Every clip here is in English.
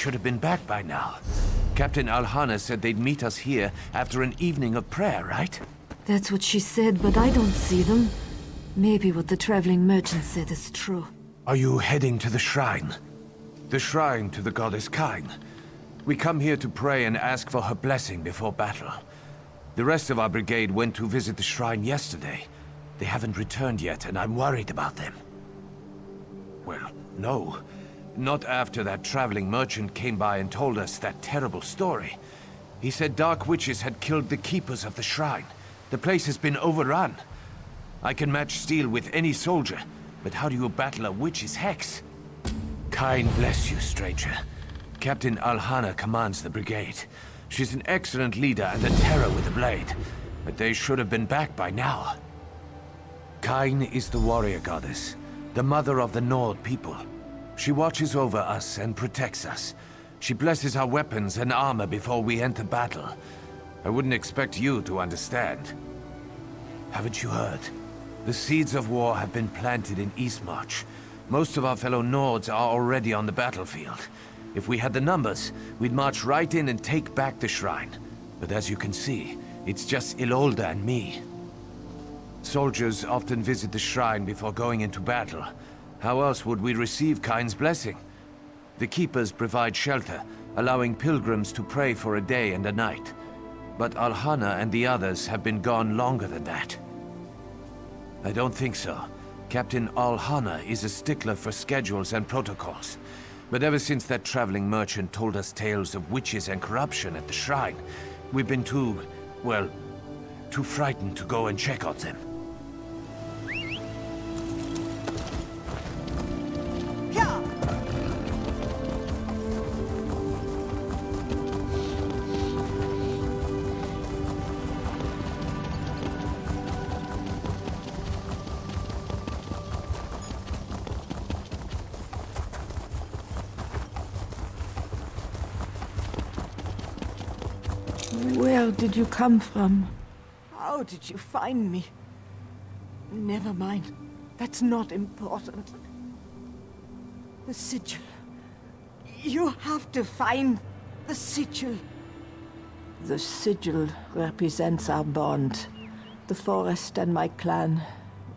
should have been back by now. Captain Alhana said they'd meet us here after an evening of prayer, right? That's what she said, but I don't see them. Maybe what the traveling merchant said is true. Are you heading to the shrine? The shrine to the goddess Kain. We come here to pray and ask for her blessing before battle. The rest of our brigade went to visit the shrine yesterday. They haven't returned yet, and I'm worried about them. Well, no. Not after that traveling merchant came by and told us that terrible story. He said dark witches had killed the keepers of the shrine. The place has been overrun. I can match steel with any soldier, but how do you battle a witch's hex? Kain bless you, stranger. Captain Alhana commands the brigade. She's an excellent leader and a terror with a blade, but they should have been back by now. Kain is the warrior goddess, the mother of the Nord people. She watches over us and protects us. She blesses our weapons and armor before we enter battle. I wouldn't expect you to understand. Haven't you heard? The seeds of war have been planted in Eastmarch. Most of our fellow Nords are already on the battlefield. If we had the numbers, we'd march right in and take back the shrine. But as you can see, it's just Ilolda and me. Soldiers often visit the shrine before going into battle. How else would we receive Kain's blessing? The keepers provide shelter, allowing pilgrims to pray for a day and a night. But Alhana and the others have been gone longer than that. I don't think so. Captain Alhana is a stickler for schedules and protocols. But ever since that traveling merchant told us tales of witches and corruption at the shrine, we've been too frightened to go and check on them. Where did you come from? How did you find me? Never mind. That's not important. The sigil. You have to find the sigil. The sigil represents our bond. The forest and my clan.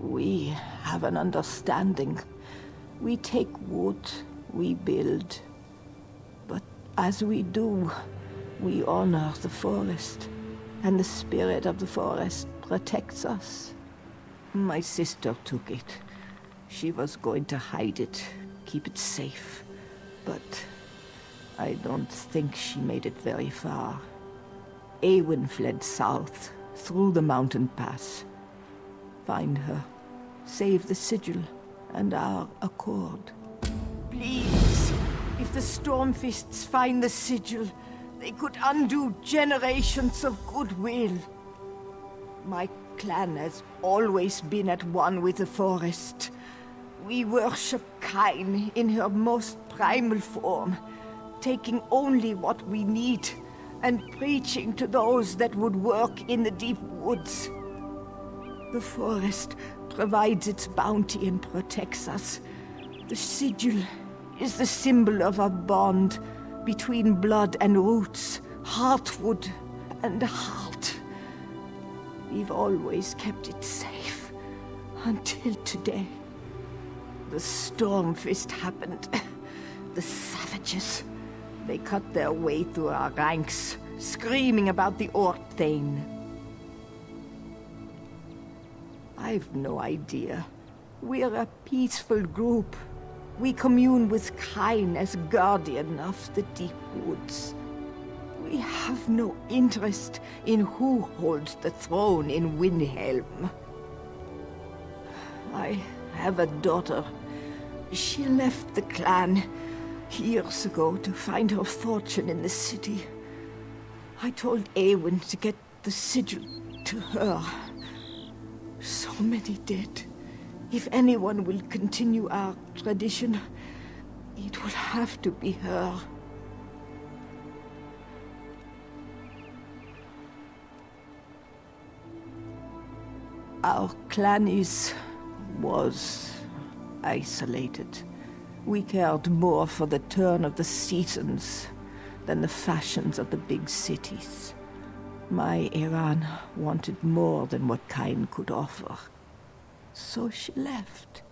We have an understanding. We take wood, we build. But as we do, we honor the forest, and the spirit of the forest protects us. My sister took it. She was going to hide it, keep it safe. But I don't think she made it very far. Eowyn fled south, through the mountain pass. Find her, save the sigil, and our accord. Please, if the Stormfists find the sigil, they could undo generations of goodwill. My clan has always been at one with the forest. We worship Kain in her most primal form, taking only what we need and preaching to those that would work in the deep woods. The forest provides its bounty and protects us. The sigil is the symbol of a bond between blood and roots, heartwood and heart. We've always kept it safe, until today. The Stormfist happened. The savages. They cut their way through our ranks, screaming about the Ortthane. I've no idea. We're a peaceful group. We commune with Kain as guardian of the deep woods. We have no interest in who holds the throne in Windhelm. I have a daughter. She left the clan years ago to find her fortune in the city. I told Eowyn to get the sigil to her. So many did. If anyone will continue our tradition, it will have to be her. Our clan was isolated. We cared more for the turn of the seasons than the fashions of the big cities. My Iran wanted more than what Kain could offer. So she left.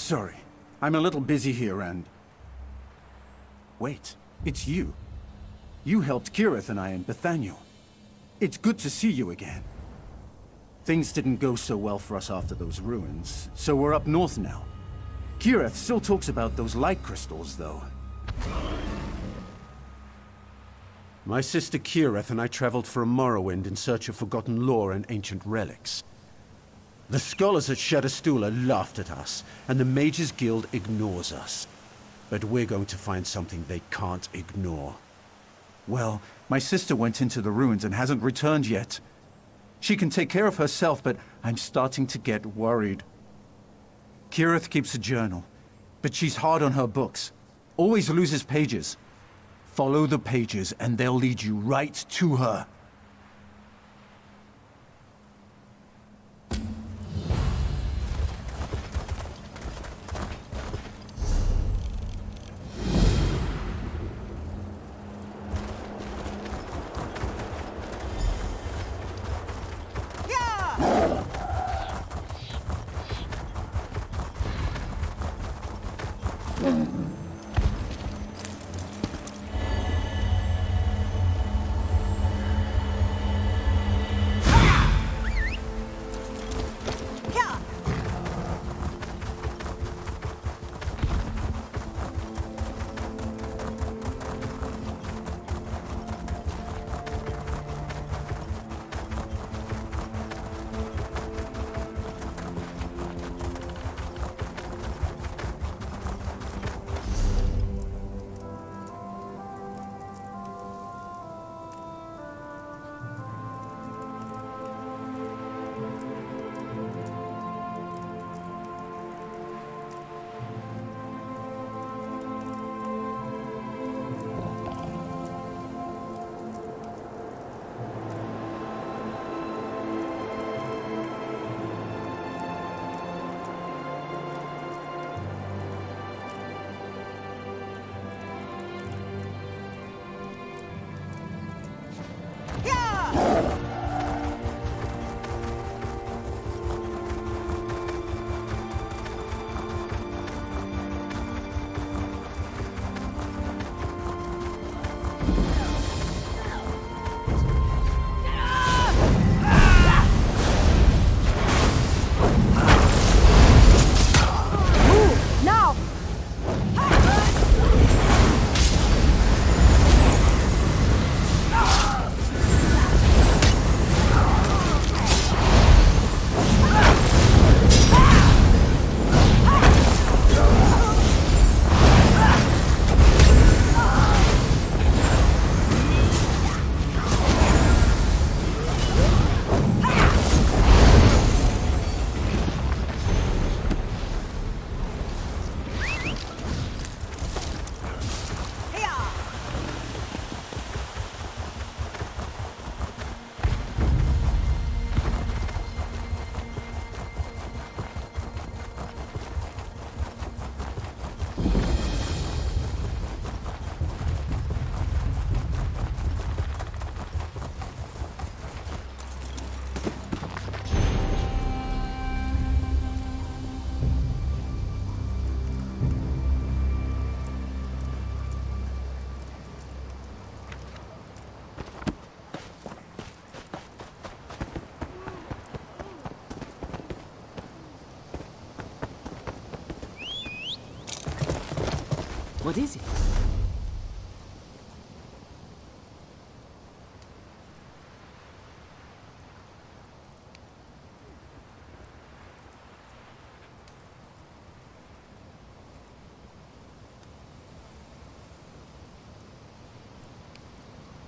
sorry. I'm a little busy here and... Wait, it's you. You helped Kirith and I in Bethaniel. It's good to see you again. Things didn't go so well for us after those ruins, so we're up north now. Kirith still talks about those light crystals, though. My sister Kirith and I traveled for a Morrowind in search of forgotten lore and ancient relics. The scholars at Shadowstula laughed at us, and the Mages Guild ignores us. But we're going to find something they can't ignore. Well, my sister went into the ruins and hasn't returned yet. She can take care of herself, but I'm starting to get worried. Kirith keeps a journal, but she's hard on her books. Always loses pages. Follow the pages and they'll lead you right to her. What is it?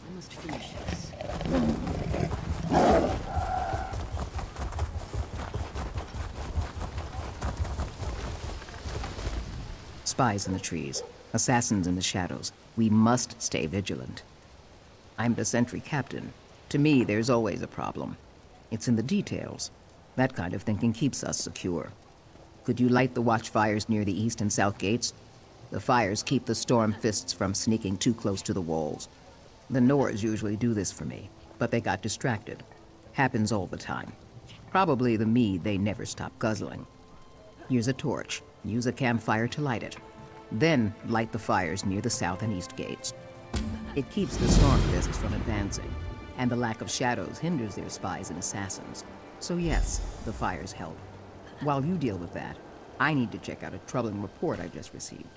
I must finish this. Spies in the trees. Assassins in the shadows. We must stay vigilant. I'm the sentry captain. To me, there's always a problem. It's in the details. That kind of thinking keeps us secure. Could you light the watchfires near the east and south gates? The fires keep the storm fists from sneaking too close to the walls. The Nords usually do this for me, but they got distracted. Happens all the time. Probably the mead they never stop guzzling. Here's a torch. Use a campfire to light it. Then light the fires near the south and east gates. It keeps the Stormfists from advancing, and the lack of shadows hinders their spies and assassins. So yes, the fires help. While you deal with that, I need to check out a troubling report I just received.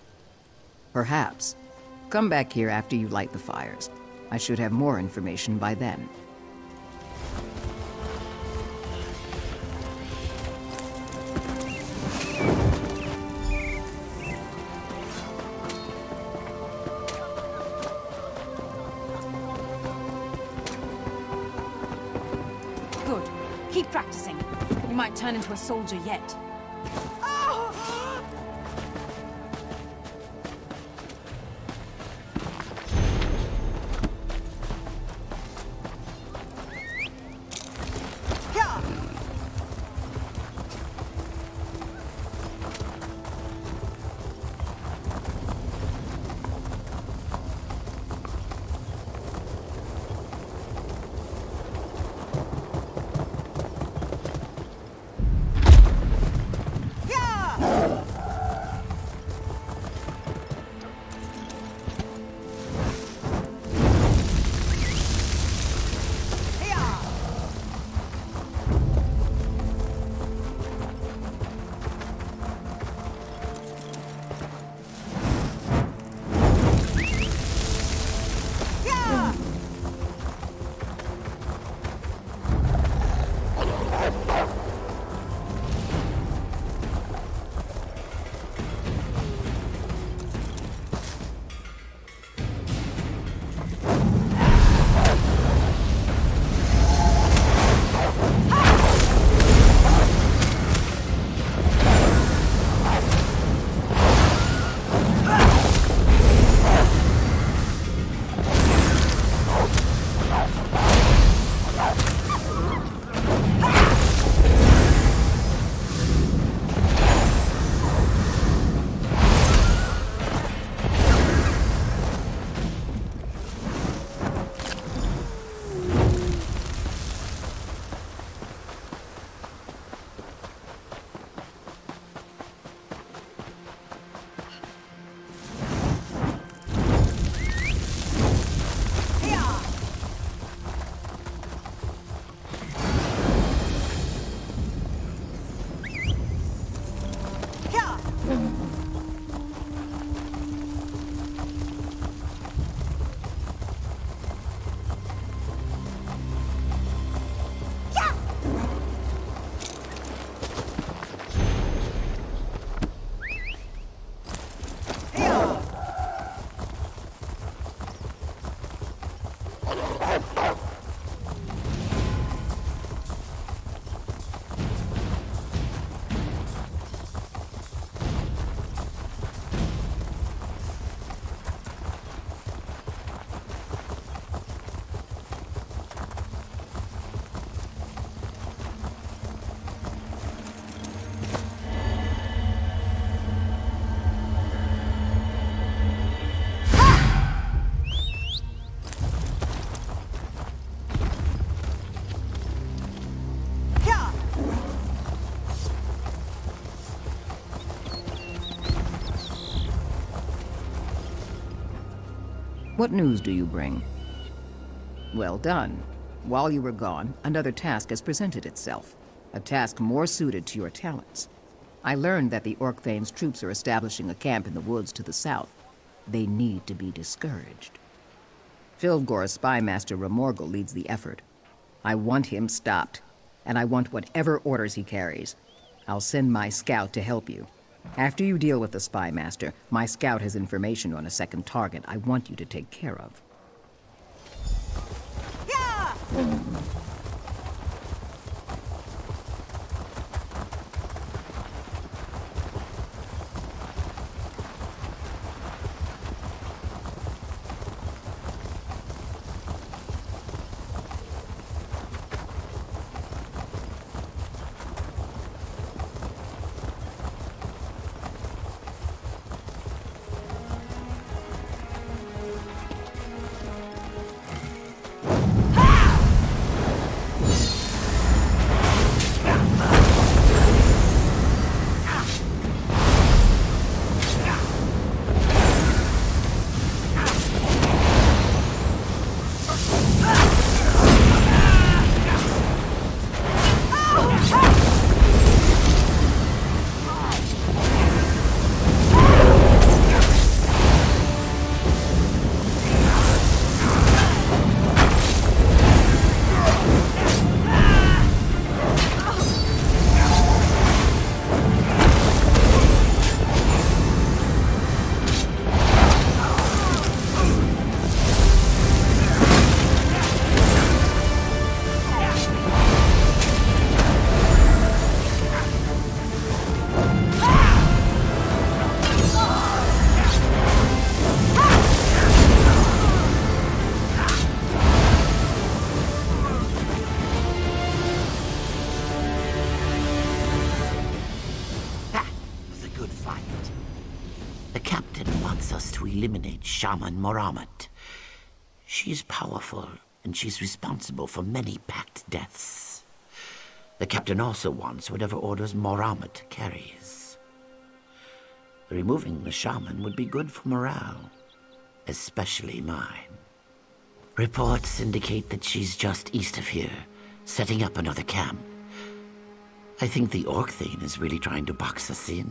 Perhaps. Come back here after you light the fires. I should have more information by then. Good. Keep practicing. You might turn into a soldier yet. What news do you bring? Well done. While you were gone, another task has presented itself. A task more suited to your talents. I learned that the Orc-Thane's troops are establishing a camp in the woods to the south. They need to be discouraged. Filgor's spymaster Remorgel leads the effort. I want him stopped, and I want whatever orders he carries. I'll send my scout to help you. After you deal with the spymaster, my scout has information on a second target I want you to take care of. shaman Moramut. She's powerful, and she's responsible for many packed deaths. The captain also wants whatever orders Moramut carries. Removing the shaman would be good for morale, especially mine. Reports indicate that she's just east of here, setting up another camp. I think the Orc Thane is really trying to box us in.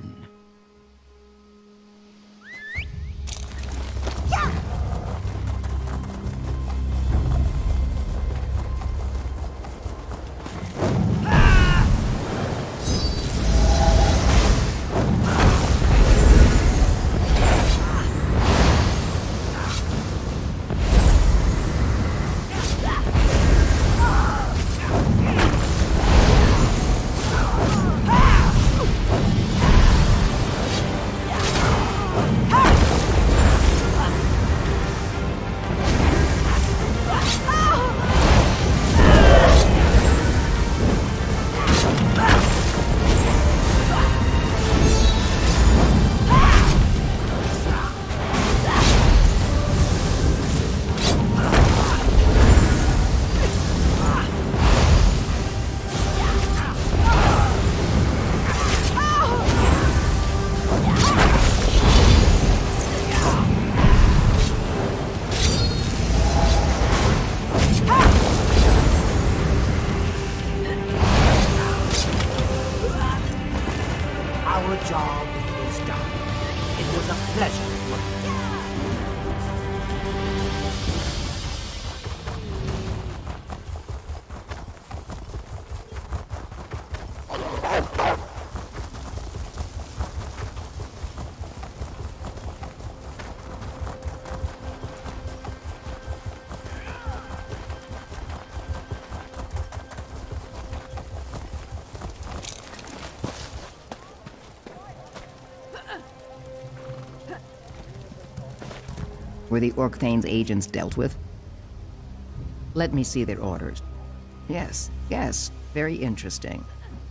Our job is done. It was a pleasure working. Were the Orc Thane's agents dealt with? Let me see their orders. Yes, very interesting.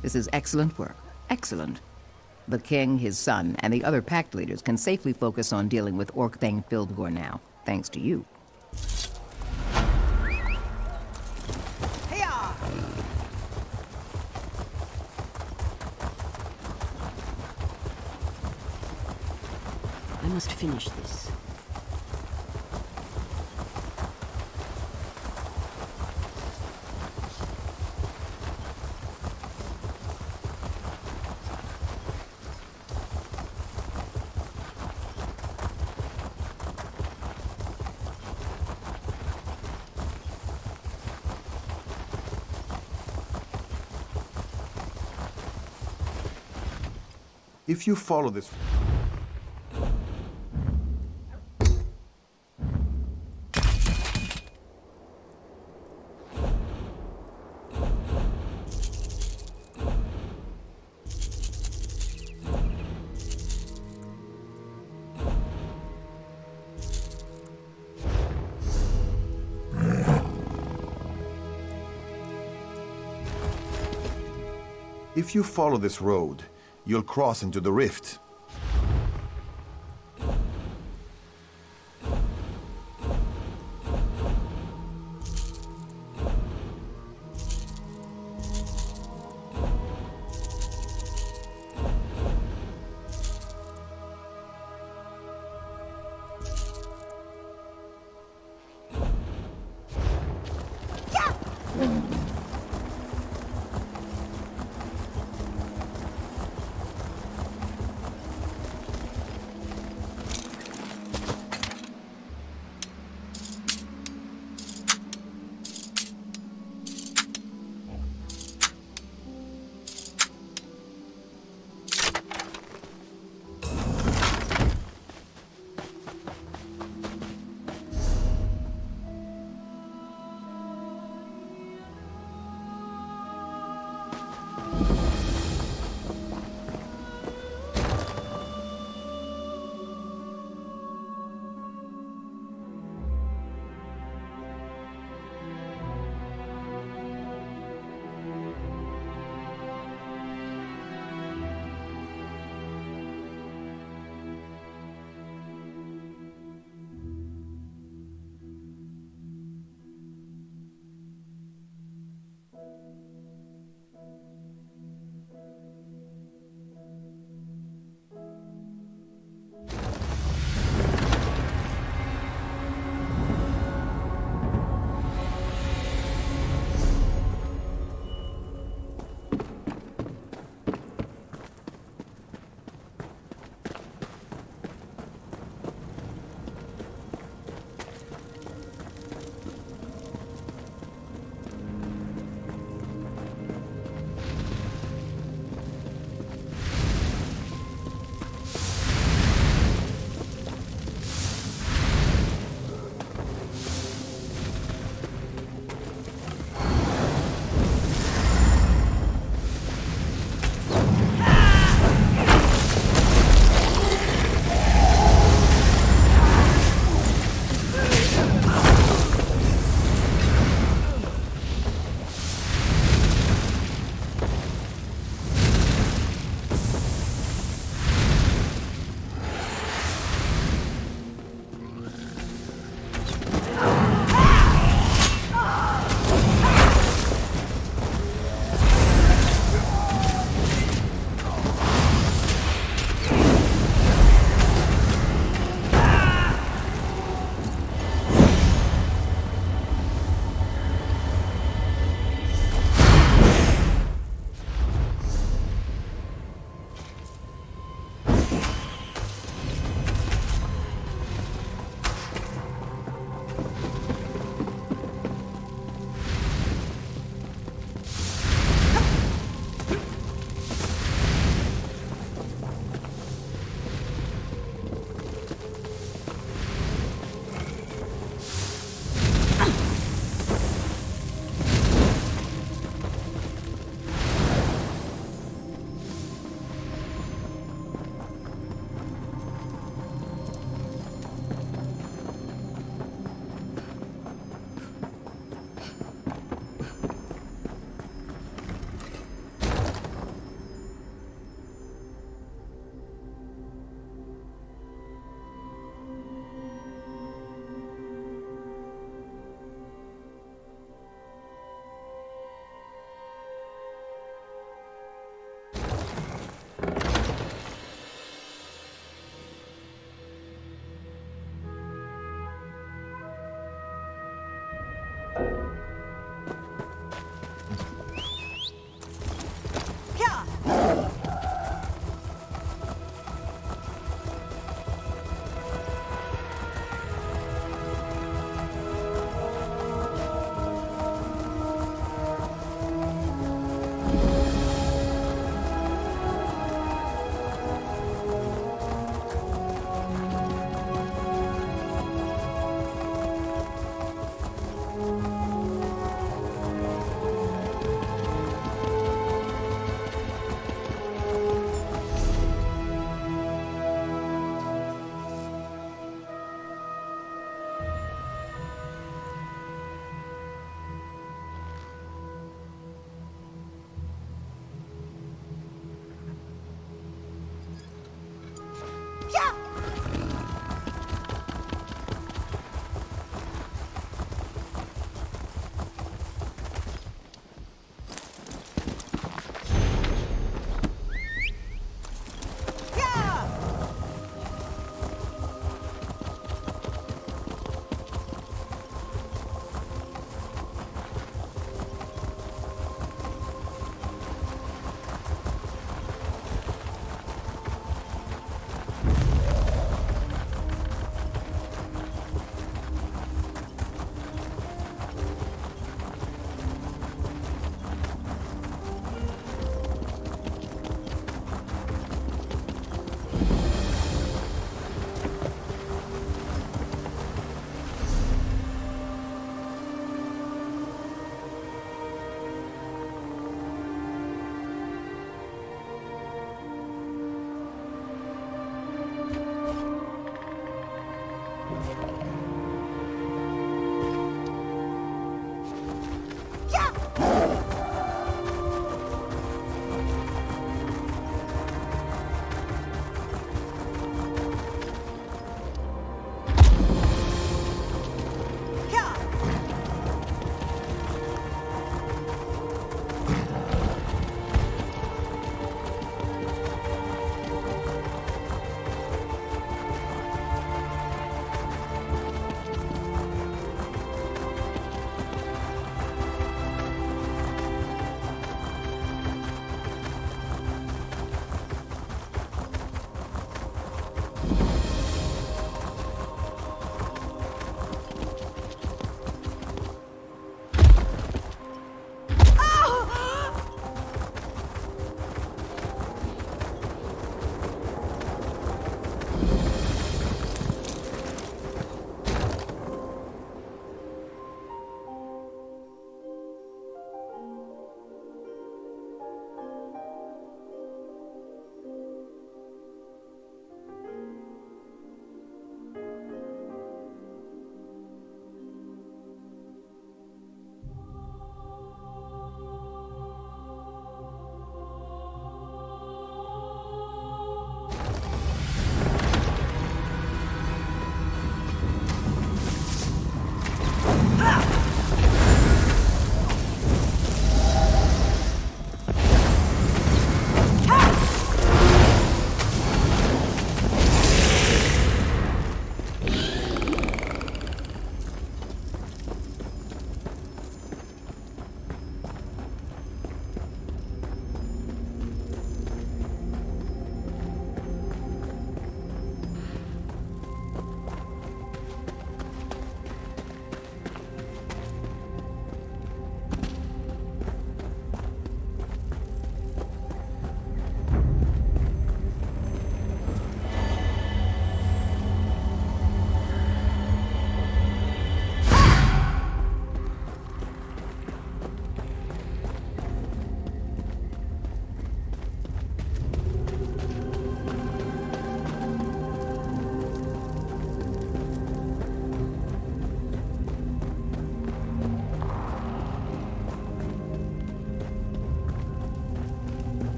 This is excellent work. Excellent. The king, his son, and the other pact leaders can safely focus on dealing with Orc Thane Fildgor now, thanks to you. I must finish this. If you follow this... If you follow this road, you'll cross into the rift.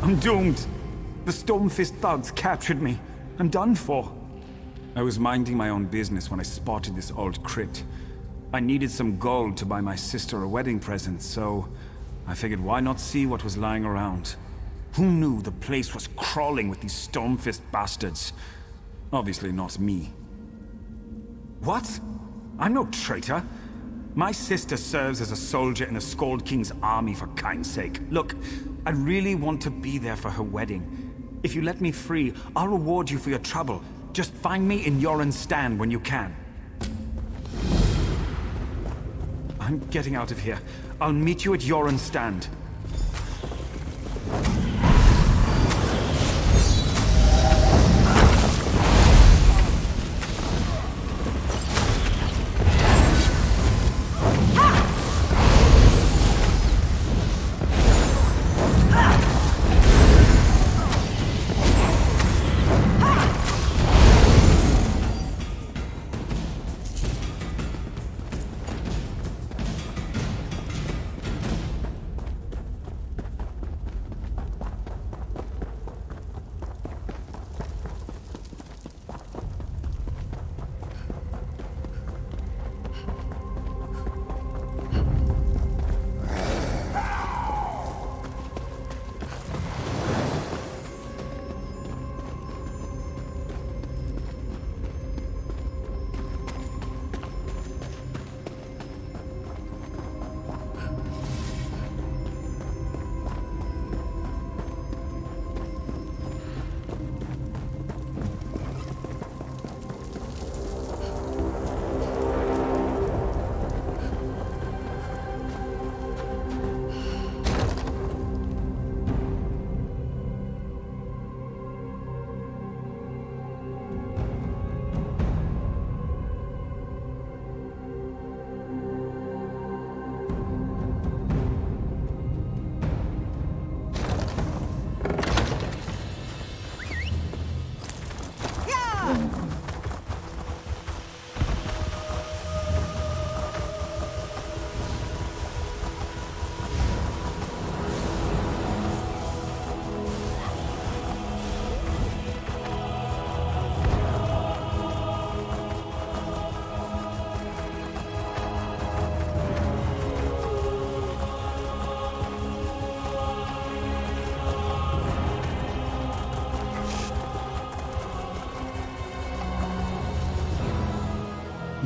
I'm doomed. The Stormfist thugs captured me. I'm done for. I was minding my own business when I spotted this old crypt. I needed some gold to buy my sister a wedding present, so I figured why not see what was lying around. Who knew the place was crawling with these Stormfist bastards? Obviously not me. What? I'm no traitor. My sister serves as a soldier in the Skald King's army, for kind's sake. Look, I really want to be there for her wedding. If you let me free, I'll reward you for your trouble. Just find me in Yoren's stand when you can. I'm getting out of here. I'll meet you at Yoren's stand.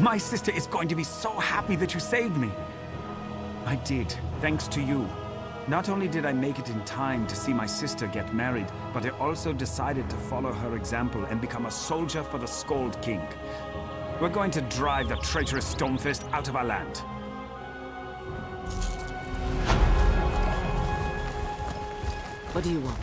My sister is going to be so happy that you saved me. I did, thanks to you. Not only did I make it in time to see my sister get married, but I also decided to follow her example and become a soldier for the Skald King. We're going to drive the traitorous Stormfist out of our land. What do you want?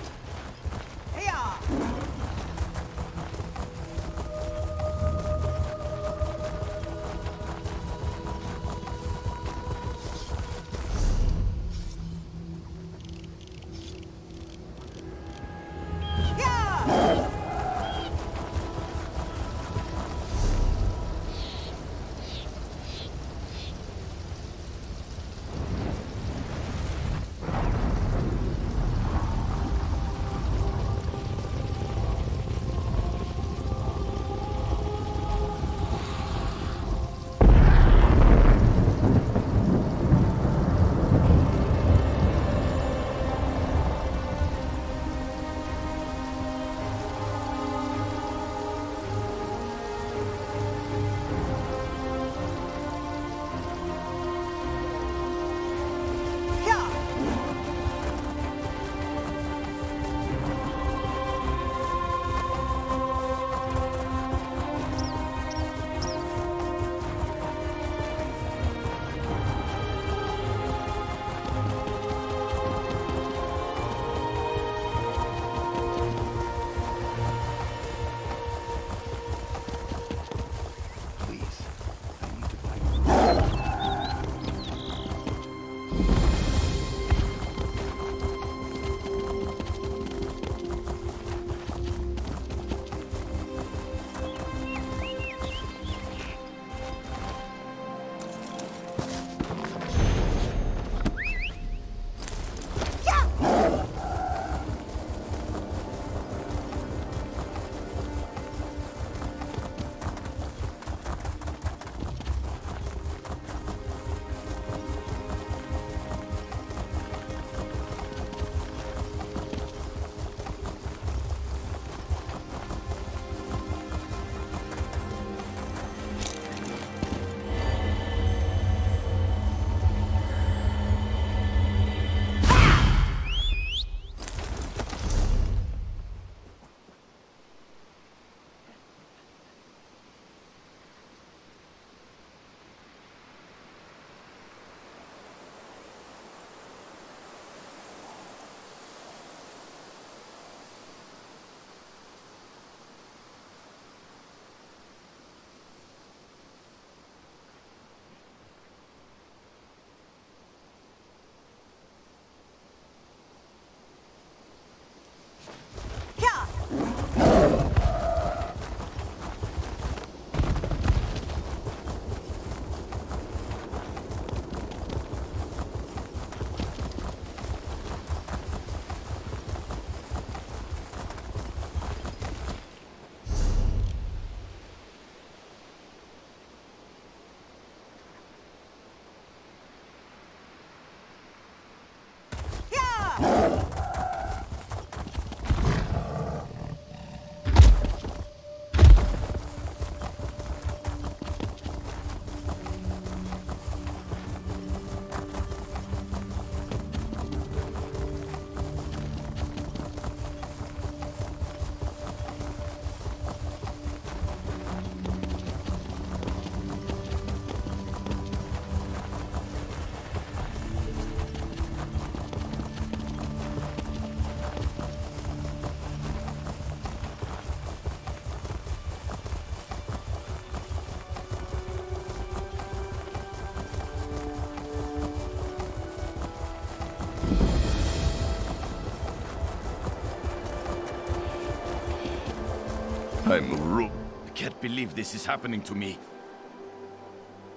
I can't believe this is happening to me.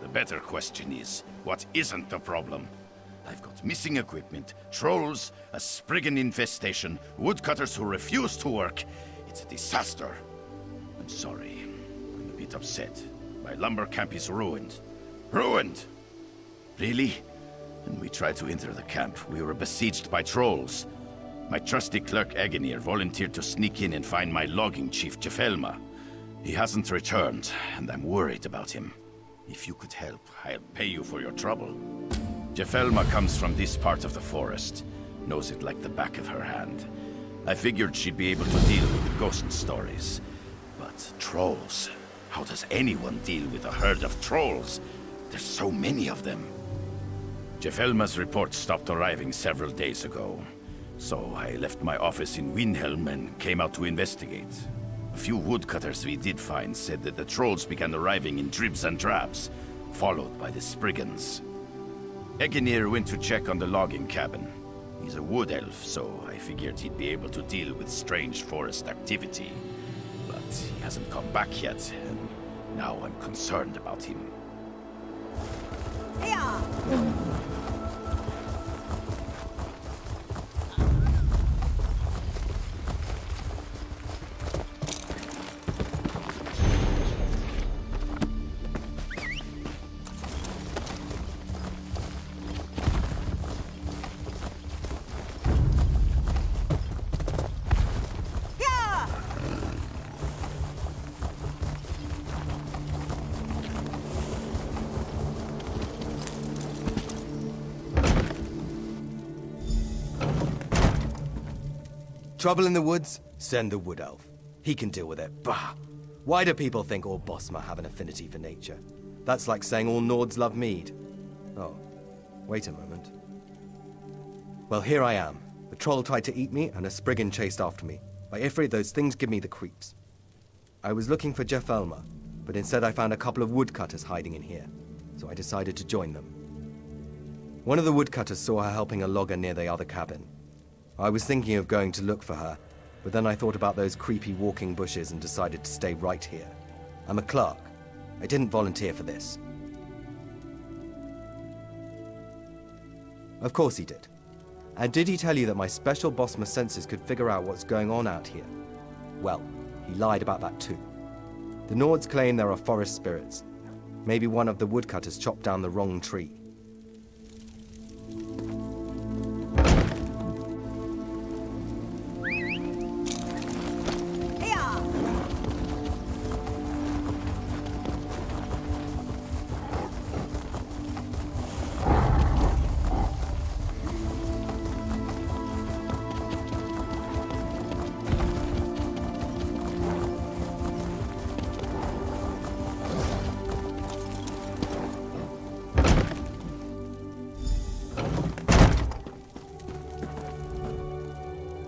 The better question is, what isn't the problem? I've got missing equipment, trolls, a Spriggan infestation, woodcutters who refuse to work. It's a disaster. I'm sorry. I'm a bit upset. My lumber camp is ruined. Ruined! Really? When we tried to enter the camp, we were besieged by trolls. My trusty clerk Egenir volunteered to sneak in and find my logging chief, Jeffelma. He hasn't returned, and I'm worried about him. If you could help, I'll pay you for your trouble. Jeffelma comes from this part of the forest. Knows it like the back of her hand. I figured she'd be able to deal with the ghost stories. But trolls? How does anyone deal with a herd of trolls? There's so many of them. Jeffelma's report stopped arriving several days ago. So I left my office in Windhelm and came out to investigate. A few woodcutters we did find said that the trolls began arriving in dribs and drabs, followed by the Spriggans. Egenir went to check on the logging cabin. He's a wood elf, so I figured he'd be able to deal with strange forest activity. But he hasn't come back yet, and now I'm concerned about him. Trouble in the woods? Send the wood elf. He can deal with it. Bah! Why do people think all Bosmer have an affinity for nature? That's like saying all Nords love mead. Oh, wait a moment. Well, here I am. The troll tried to eat me, and a Spriggan chased after me. By Ifrit, those things give me the creeps. I was looking for Jeffelma, but instead I found a couple of woodcutters hiding in here, so I decided to join them. One of the woodcutters saw her helping a logger near the other cabin. I was thinking of going to look for her, but then I thought about those creepy walking bushes and decided to stay right here. I'm a clerk. I didn't volunteer for this. Of course he did. And did he tell you that my special Bosmer senses could figure out what's going on out here? Well, he lied about that too. The Nords claim there are forest spirits. Maybe one of the woodcutters chopped down the wrong tree.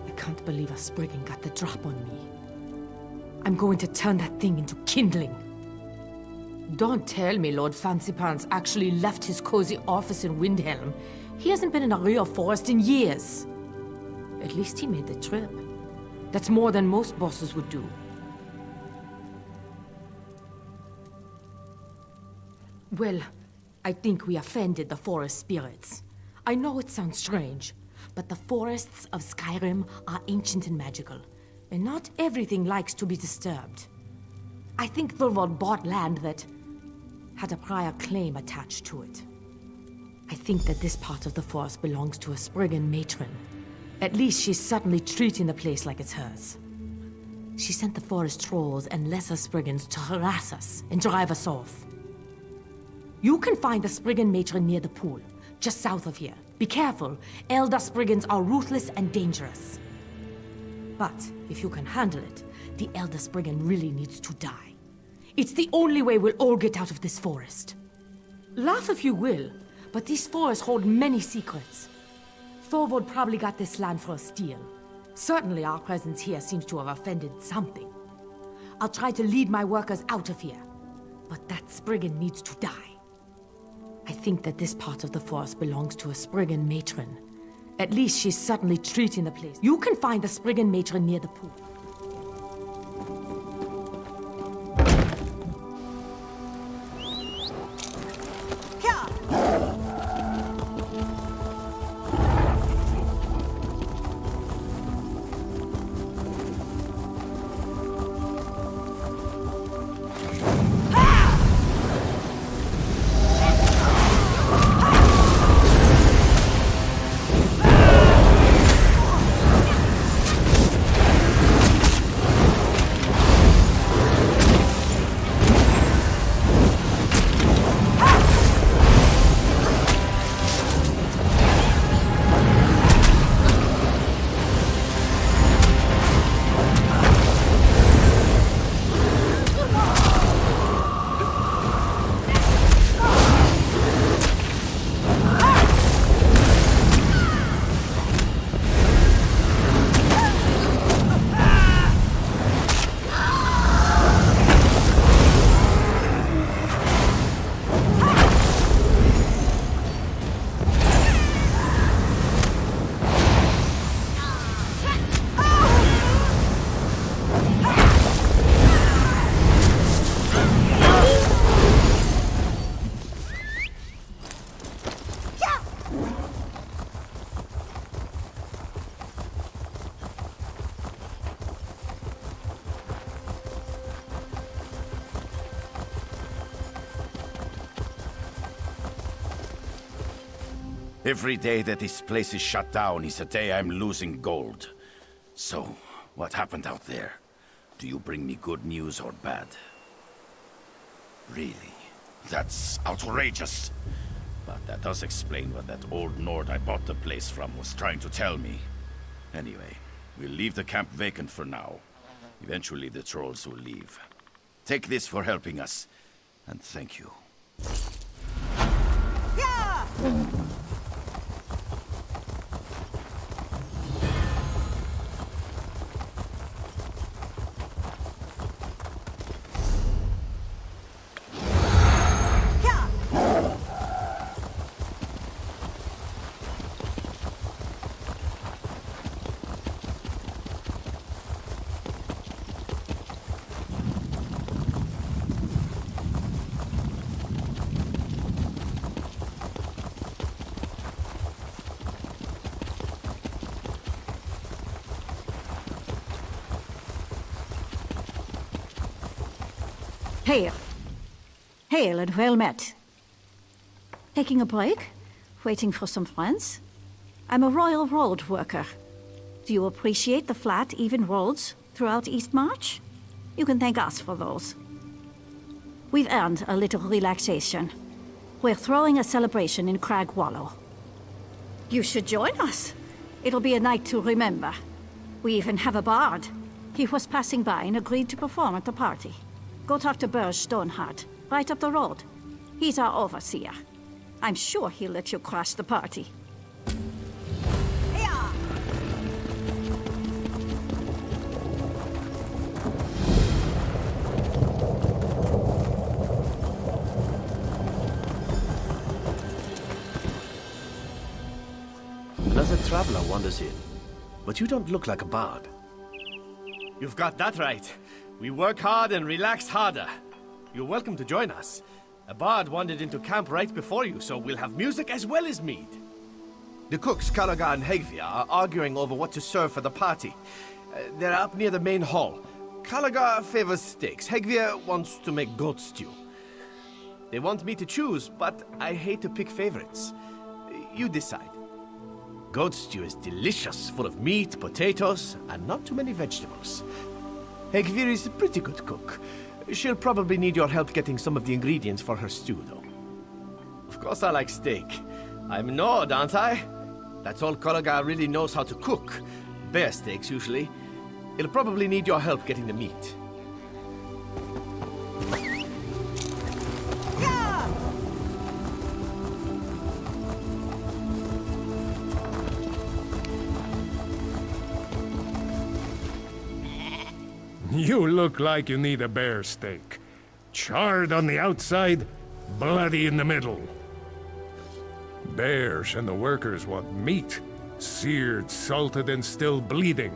I can't believe a Spriggan got the drop on me. I'm going to turn that thing into kindling. Don't tell me Lord Fancypants actually left his cozy office in Windhelm. He hasn't been in a real forest in years. At least he made the trip. That's more than most bosses would do. Well, I think we offended the forest spirits. I know it sounds strange, but the forests of Skyrim are ancient and magical, and not everything likes to be disturbed. I think Thorvald bought land that had a prior claim attached to it. I think that this part of the forest belongs to a Spriggan matron. At least she's certainly treating the place like it's hers. She sent the forest trolls and lesser Spriggans to harass us and drive us off. You can find the Spriggan matron near the pool, just south of here. Be careful, Elder Spriggans are ruthless and dangerous. But if you can handle it, the Elder Spriggan really needs to die. It's the only way we'll all get out of this forest. Laugh if you will, but these forests hold many secrets. Thorvald probably got this land for a steal. Certainly our presence here seems to have offended something. I'll try to lead my workers out of here, but that Spriggan needs to die. I think that this part of the forest belongs to a Spriggan matron. At least she's certainly treating the place. You can find the Spriggan matron near the pool. Every day that this place is shut down is a day I'm losing gold. So, what happened out there? Do you bring me good news or bad? Really? That's outrageous. But that does explain what that old Nord I bought the place from was trying to tell me. Anyway, we'll leave the camp vacant for now. Eventually the trolls will leave. Take this for helping us, and thank you. Yeah! Hail. Hail and well met. Taking a break? Waiting for some friends? I'm a royal road worker. Do you appreciate the flat, even roads throughout Eastmarch? You can thank us for those. We've earned a little relaxation. We're throwing a celebration in Crag Wallow. You should join us. It'll be a night to remember. We even have a bard. He was passing by and agreed to perform at the party. Go talk to Burge Stoneheart, right up the road. He's our overseer. I'm sure he'll let you crash the party. Another traveler wanders in, but you don't look like a bard. You've got that right. We work hard and relax harder. You're welcome to join us. A bard wandered into camp right before you, so we'll have music as well as mead. The cooks, Callaghan and Hegvia, are arguing over what to serve for the party. They're up near the main hall. Callaghan favors steaks. Hegvia wants to make goat stew. They want me to choose, but I hate to pick favorites. You decide. Goat stew is delicious, full of meat, potatoes, and not too many vegetables. Hegvir is a pretty good cook. She'll probably need your help getting some of the ingredients for her stew, though. Of course I like steak. I'm Nord, aren't I? That's all Callaghan really knows how to cook. Bear steaks, usually. He'll probably need your help getting the meat. You look like you need a bear steak. Charred on the outside, bloody in the middle. Bears and the workers want meat, seared, salted, and still bleeding.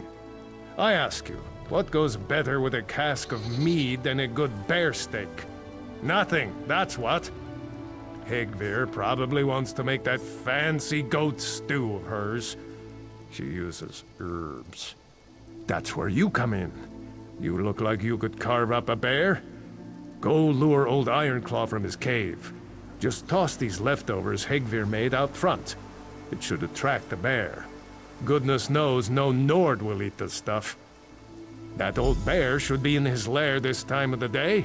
I ask you, what goes better with a cask of mead than a good bear steak? Nothing, that's what. Hegvir probably wants to make that fancy goat stew of hers. She uses herbs. That's where you come in. You look like you could carve up a bear. Go lure old Ironclaw from his cave. Just toss these leftovers Hegvir made out front. It should attract the bear. Goodness knows no Nord will eat the stuff. That old bear should be in his lair this time of the day.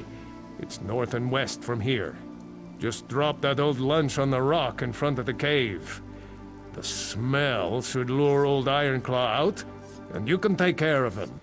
It's north and west from here. Just drop that old lunch on the rock in front of the cave. The smell should lure old Ironclaw out, and you can take care of him.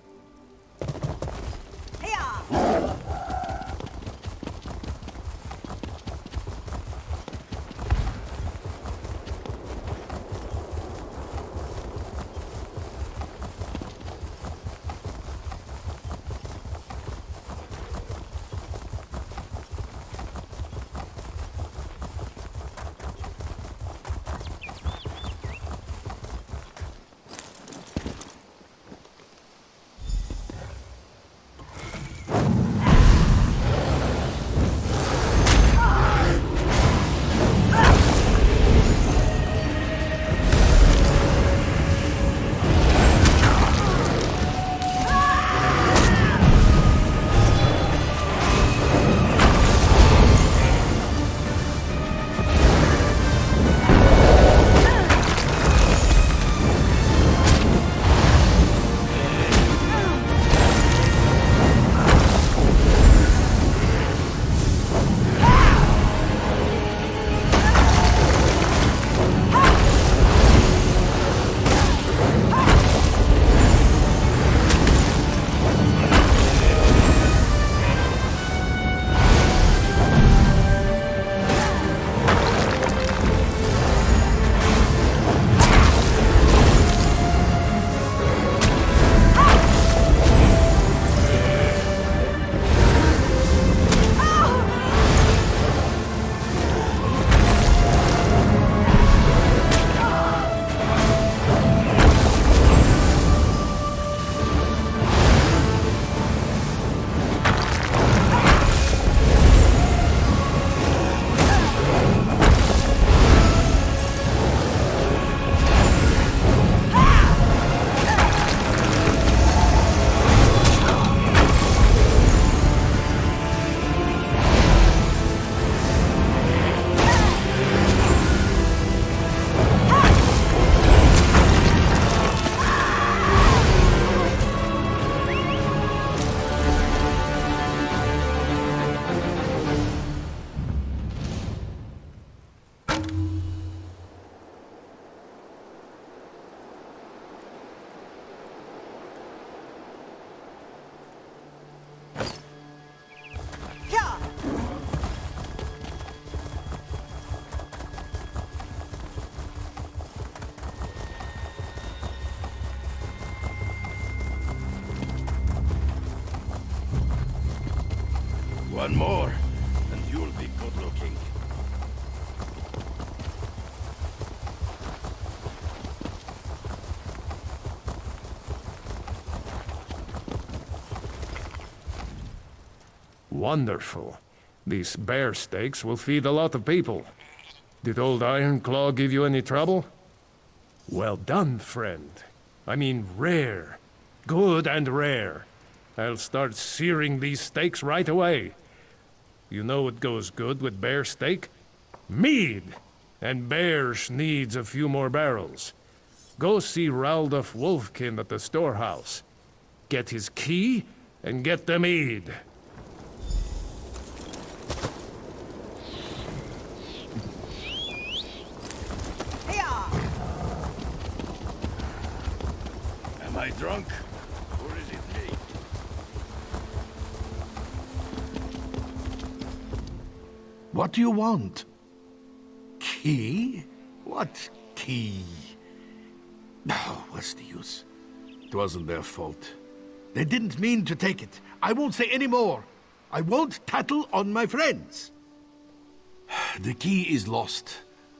One more, and you'll be good looking. Wonderful. These bear steaks will feed a lot of people. Did old Ironclaw give you any trouble? Well done, friend. I mean rare. Good and rare. I'll start searing these steaks right away. You know what goes good with bear steak? Mead! And Bears needs a few more barrels. Go see Raldolph Wolfkin at the storehouse. Get his key and get the mead. Am I drunk? Or is it me? What do you want? Key? What key? Oh, what's the use? It wasn't their fault. They didn't mean to take it. I won't say any more. I won't tattle on my friends. The key is lost,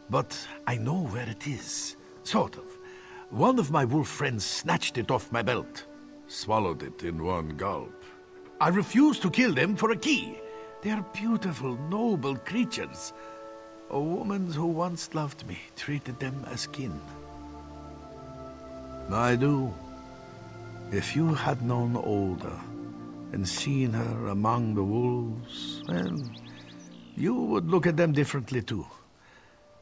but I know where it is. Sort of. One of my wolf friends snatched it off my belt. Swallowed it in one gulp. I refuse to kill them for a key. They are beautiful, noble creatures. A woman who once loved me treated them as kin. I do. If you had known Olda and seen her among the wolves, well, you would look at them differently too.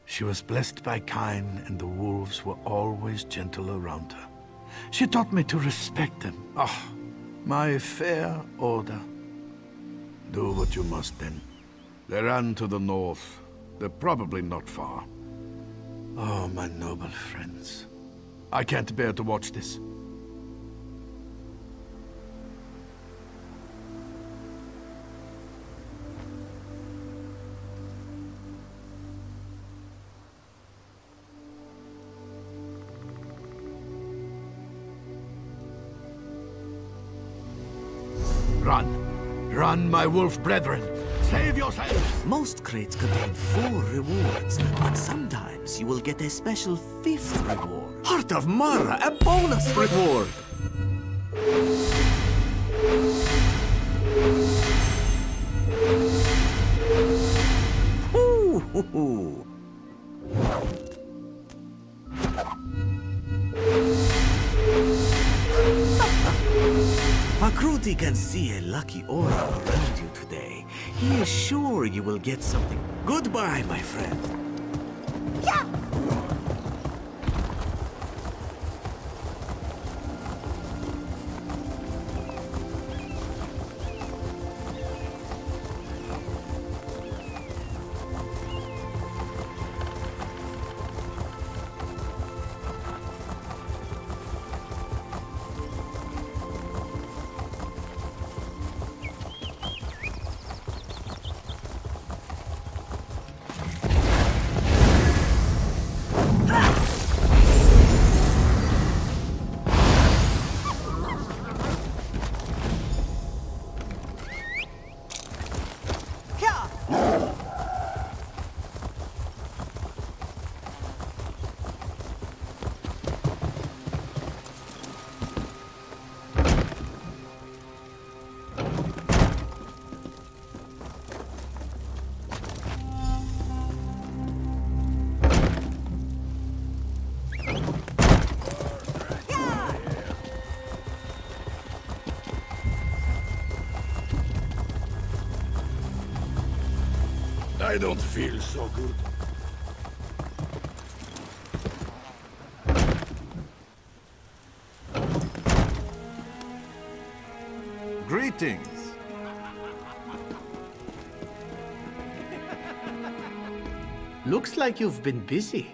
She was blessed by Kain, and the wolves were always gentle around her. She taught me to respect them. Ah, my fair Olda. Do what you must then. They ran to the north. They're probably not far. Oh, my noble friends. I can't bear to watch this. Run! Run, my wolf brethren! Save yourselves! Most crates contain 4 rewards, but sometimes you will get a special 5th reward. Heart of Mara, a bonus reward! Ooh. Makruti can see a lucky aura around you today. He is sure you will get something. Goodbye, my friend. Yeah! I don't feel so good. Greetings. Looks like you've been busy.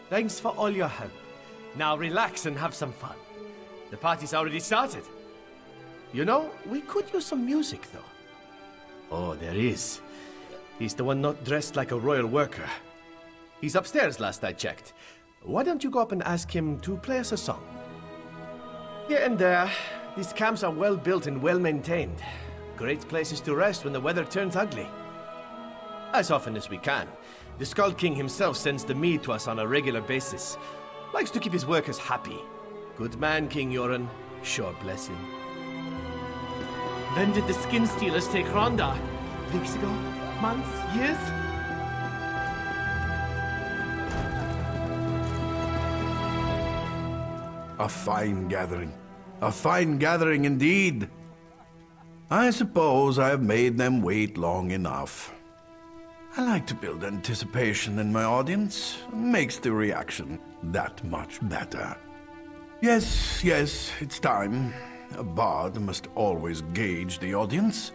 Thanks for all your help. Now relax and have some fun. The party's already started. You know, we could use some music, though. Oh, there is. He's the one not dressed like a royal worker. He's upstairs last I checked. Why don't you go up and ask him to play us a song? Here and there, these camps are well built and well maintained. Great places to rest when the weather turns ugly. As often as we can. The Skull King himself sends the mead to us on a regular basis. Likes to keep his workers happy. Good man, King Yoren. Sure bless him. When did the Skin Stealers take Ronda? Weeks ago? Months? Years? A fine gathering. A fine gathering indeed. I suppose I have made them wait long enough. I like to build anticipation in my audience. Makes the reaction that much better. Yes, it's time. A bard must always gauge the audience.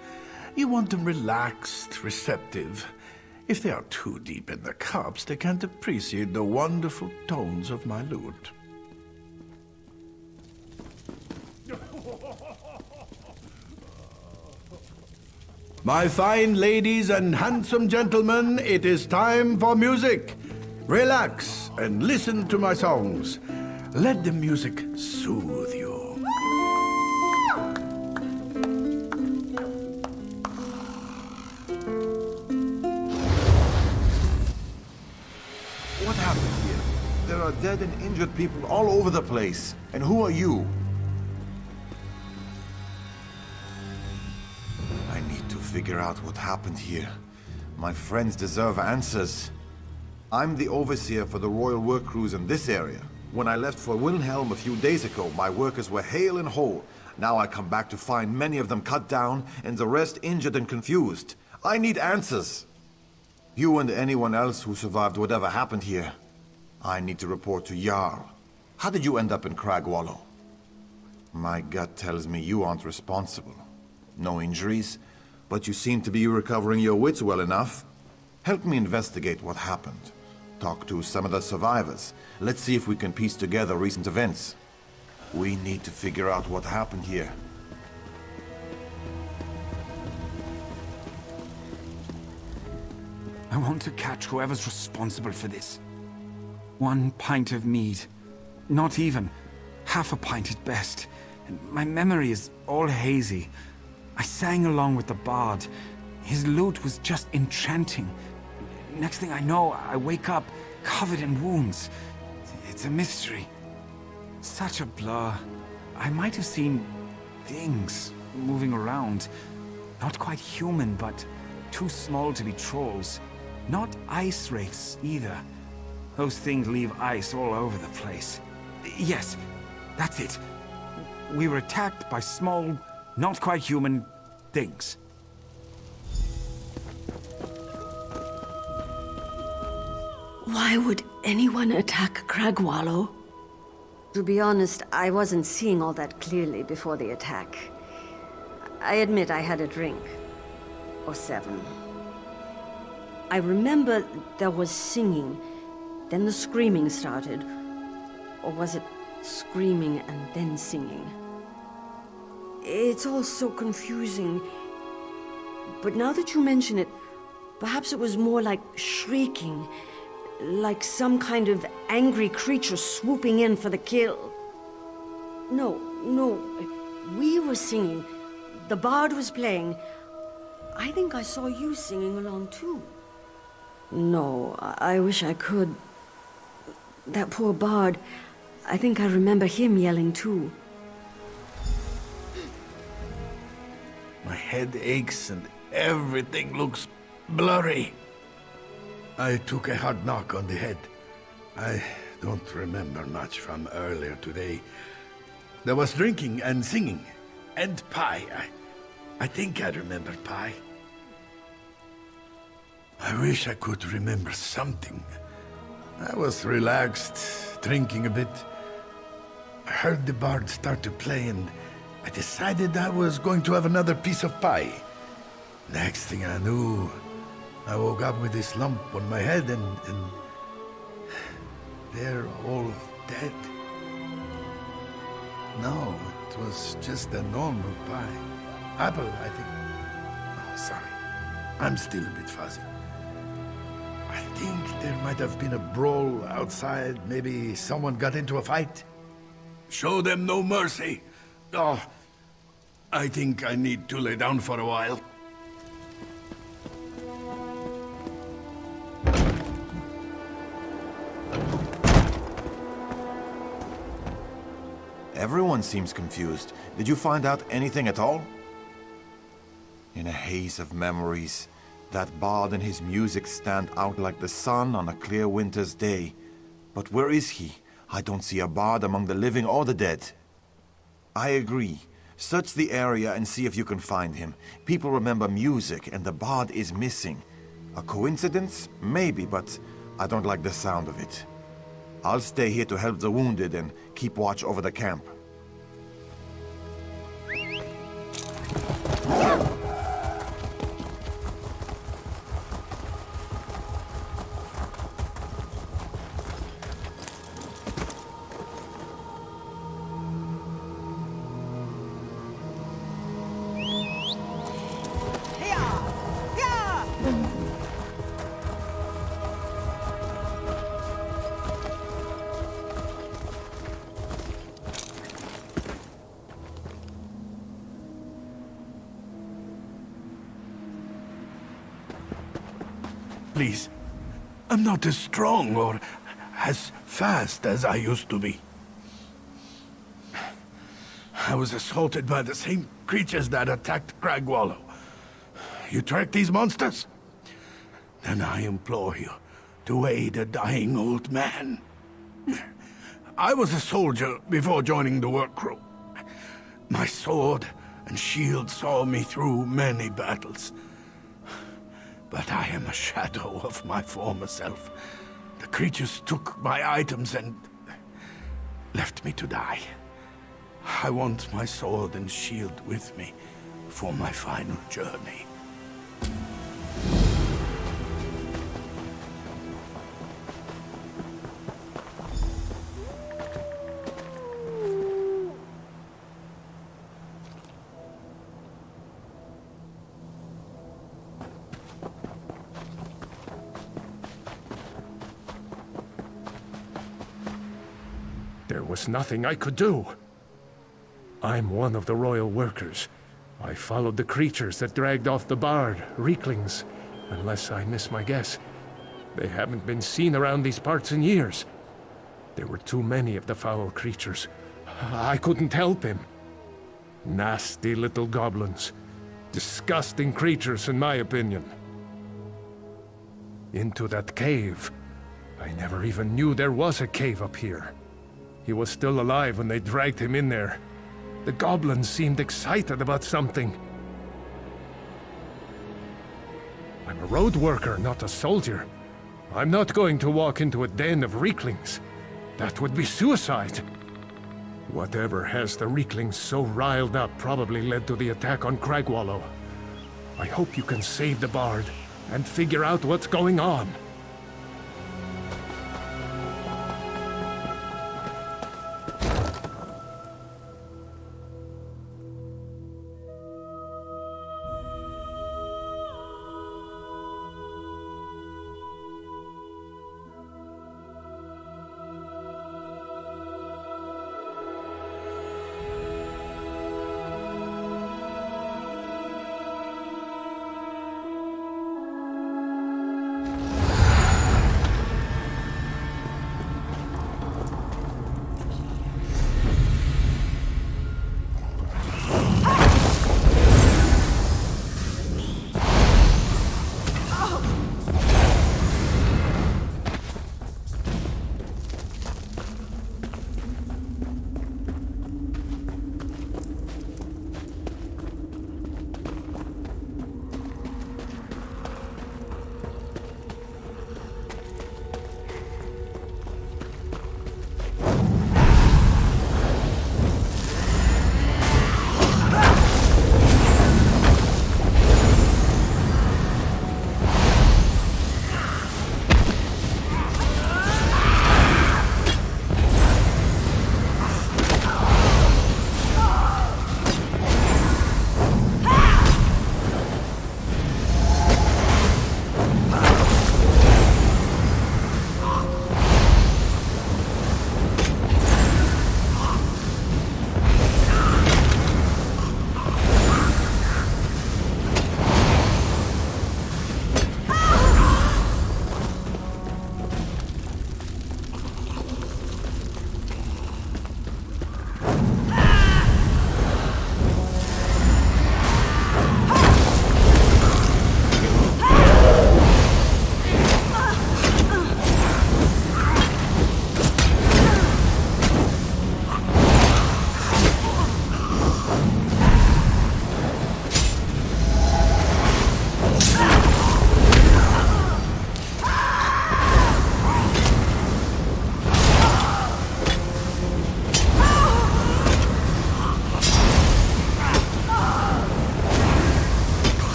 You want them relaxed, receptive. If they are too deep in their cups, they can't appreciate the wonderful tones of my lute. My fine ladies and handsome gentlemen, it is time for music. Relax and listen to my songs. Let the music soothe you. What happened here? There are dead and injured people all over the place. And who are you? I need to figure out what happened here. My friends deserve answers. I'm the overseer for the royal work crews in this area. When I left for Wilhelm a few days ago, my workers were hale and whole. Now I come back to find many of them cut down and the rest injured and confused. I need answers. You and anyone else who survived whatever happened here. I need to report to Jarl. How did you end up in Cragwallow? My gut tells me you aren't responsible. No injuries, but you seem to be recovering your wits well enough. Help me investigate what happened. Talk to some of the survivors. Let's see if we can piece together recent events. We need to figure out what happened here. I want to catch whoever's responsible for this. 1 pint of mead. Not even. Half a pint at best. And my memory is all hazy. I sang along with the bard. His lute was just enchanting. Next thing I know, I wake up covered in wounds. It's a mystery. Such a blur. I might have seen things moving around. Not quite human, but too small to be trolls. Not ice wraiths either. Those things leave ice all over the place. Yes, that's it. We were attacked by small, not quite human things. Why would anyone attack Cragwallow? To be honest, I wasn't seeing all that clearly before the attack. I admit I had a drink. Or 7. I remember there was singing, then the screaming started. Or was it screaming and then singing? It's all so confusing. But now that you mention it, perhaps it was more like shrieking. Like some kind of angry creature swooping in for the kill. No. We were singing. The bard was playing. I think I saw you singing along too. No, I wish I could. That poor bard. I think I remember him yelling too. My head aches and everything looks blurry. I took a hard knock on the head. I don't remember much from earlier today. There was drinking and singing. And pie. I think I remember pie. I wish I could remember something. I was relaxed, drinking a bit. I heard the bard start to play and I decided I was going to have another piece of pie. Next thing I knew, I woke up with this lump on my head and they're all dead. No, it was just a normal pie. Apple, I think. Oh, sorry. I'm still a bit fuzzy. I think there might have been a brawl outside. Maybe someone got into a fight. Show them no mercy. Oh, I think I need to lay down for a while. Everyone seems confused. Did you find out anything at all? In a haze of memories, that bard and his music stand out like the sun on a clear winter's day. But where is he? I don't see a bard among the living or the dead. I agree. Search the area and see if you can find him. People remember music, and the bard is missing. A coincidence? Maybe, but I don't like the sound of it. I'll stay here to help the wounded and keep watch over the camp. Please, I'm not as strong or as fast as I used to be. I was assaulted by the same creatures that attacked Cragwallow. You track these monsters? Then I implore you to aid a dying old man. I was a soldier before joining the work crew. My sword and shield saw me through many battles. But I am a shadow of my former self. The creatures took my items and left me to die. I want my sword and shield with me for my final journey. There was nothing I could do. I'm one of the royal workers. I followed the creatures that dragged off the bard, Reeklings. Unless I miss my guess. They haven't been seen around these parts in years. There were too many of the foul creatures. I couldn't help him. Nasty little goblins. Disgusting creatures, in my opinion. Into that cave. I never even knew there was a cave up here. He was still alive when they dragged him in there. The goblins seemed excited about something. I'm a road worker, not a soldier. I'm not going to walk into a den of Reeklings. That would be suicide. Whatever has the Reeklings so riled up probably led to the attack on Cragwallow. I hope you can save the bard and figure out what's going on.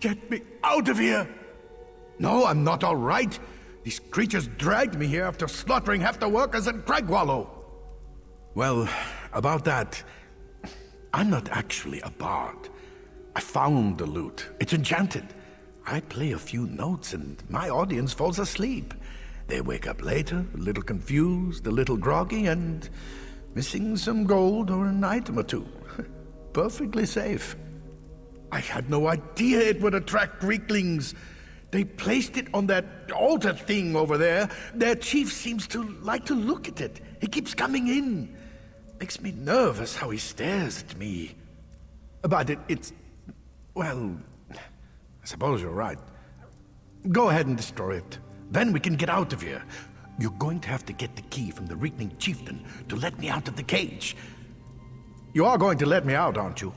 Get me out of here! No, I'm not all right. These creatures dragged me here after slaughtering half the workers at Cragwallow. Well, about that, I'm not actually a bard. I found the lute. It's enchanted. I play a few notes and my audience falls asleep. They wake up later, a little confused, a little groggy, and missing some gold or an item or two. Perfectly safe. I had no idea it would attract Greeklings. They placed it on that altar thing over there. Their chief seems to like to look at it. He keeps coming in. Makes me nervous how he stares at me. But it's... well, I suppose you're right. Go ahead and destroy it. Then we can get out of here. You're going to have to get the key from the Reekling chieftain to let me out of the cage. You are going to let me out, aren't you?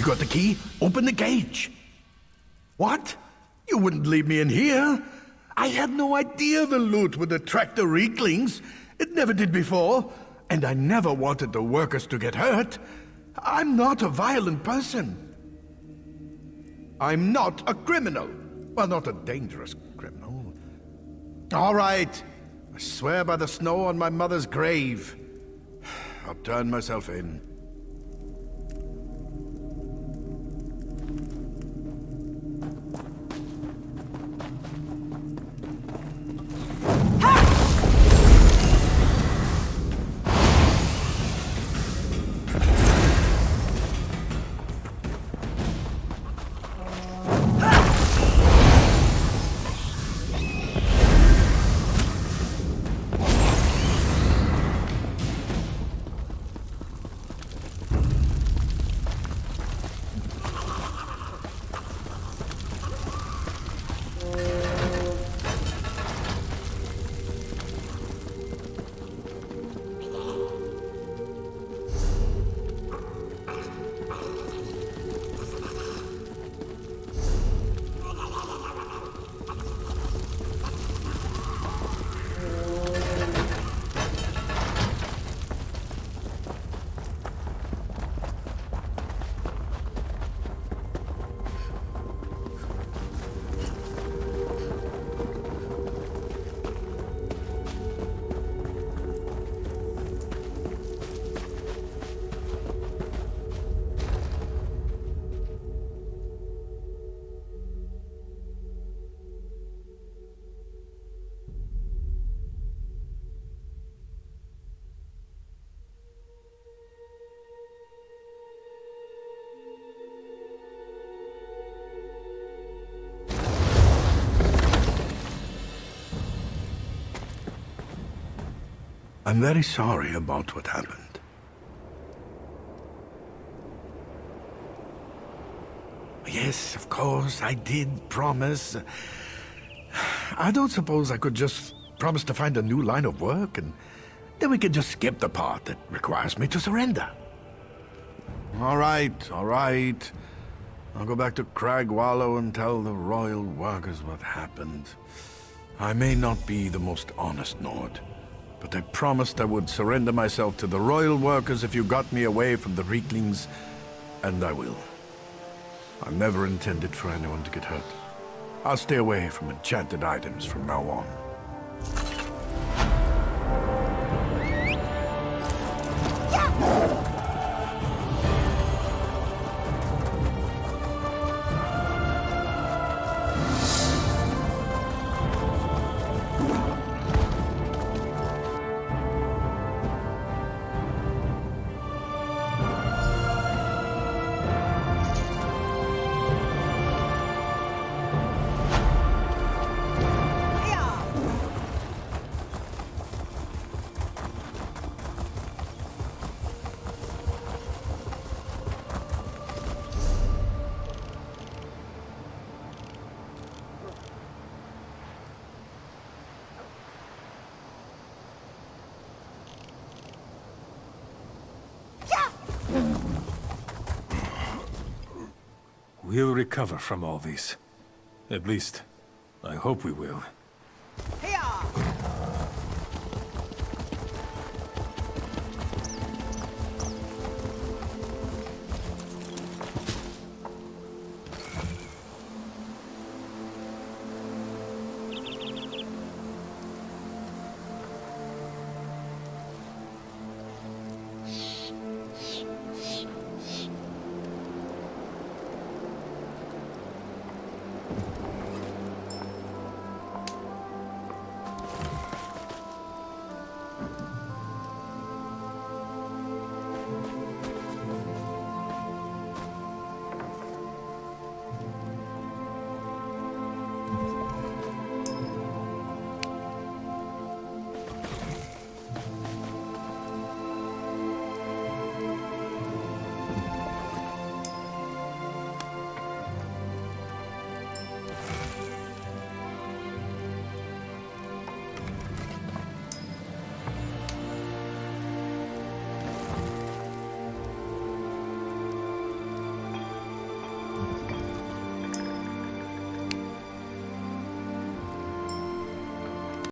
Got the key? Open the cage. What? You wouldn't leave me in here? I had no idea the loot would attract the Reeklings. It never did before. And I never wanted the workers to get hurt. I'm not a violent person. I'm not a criminal. Well, not a dangerous criminal. All right. I swear by the snow on my mother's grave. I'll turn myself in. I'm very sorry about what happened. Yes, of course, I did promise. I don't suppose I could just promise to find a new line of work, and then we could just skip the part that requires me to surrender. All right, all right. I'll go back to Cragwallow and tell the royal workers what happened. I may not be the most honest Nord, but I promised I would surrender myself to the royal workers if you got me away from the Reeklings, and I will. I never intended for anyone to get hurt. I'll stay away from enchanted items from now on. We'll recover from all this. At least, I hope we will.